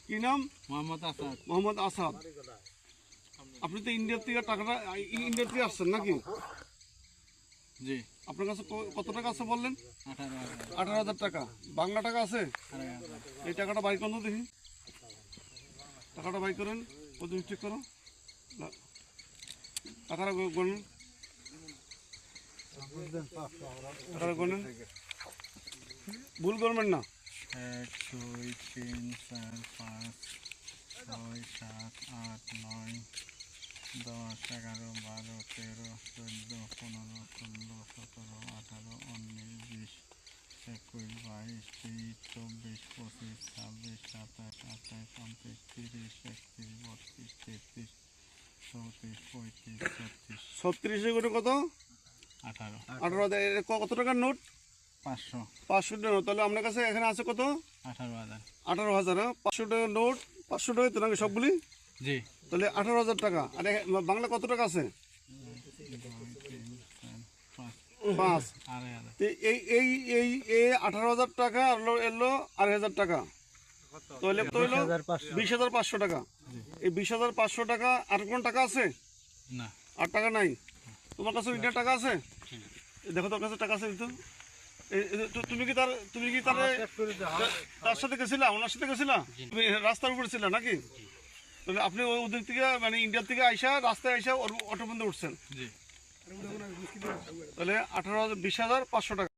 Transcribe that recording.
কি নাম? মোহাম্মদ আসাদ। মোহাম্মদ আসাদ। আপনি তো ইন্ডিয়া থেকে টাকাটা ইন্ডিয়া থেকে আসছেন নাকি? জি। আপনার কাছে কত টাকা আছে বললেন? 18,000। 18,000 টাকা। বাংলা টাকা আছে? এই টাকাটা বাই করুন দেখি। টাকাটা বাই করেন, ওদের চেক করো। টাকাটা গণেন, টাকাটা গণেন, ভুল করবেন না। 1 2 3 4 5 6 7 8 9 10 11 12 13 14 15 16 17 18 19 20 21 22 23 24 25 26 27 28 29 30 31 32 33 34 35 36 36 করে কত? 18। 18,000। কত টাকার নোট? 500। 500 টাকা নোট। তাহলে আপনার কাছে এখানে আছে কত? 18,000। 18,000। 500 টাকার নোট, 500 টাকা তো নাকি সবগুলি? জি। তাহলে 18,000 টাকা। আর বাংলা কত টাকা আছে? 2 3 4 5। 5 এই এই এই এই 18,000 টাকা আর এলো 2,500 টাকা। তাহলে তো হলো 20,500 টাকা। এই 20,500 টাকা আর কোন টাকা আছে? না। আর টাকা নাই? তোমার কাছে ইন্ডিয়ার টাকা আছে? দেখো তোর কাছে টাকা আছে তো। তুমি কি তার সাথে গেছিলা? ওনার সাথে গেছিলা? তুমি রাস্তার উপরে ছিল নাকি? তাহলে আপনি ওদের থেকে মানে ইন্ডিয়ার থেকে আইসা রাস্তায় আইসা অটো বন্ধে উঠছেন। জি। তাহলে 20,500 টাকা।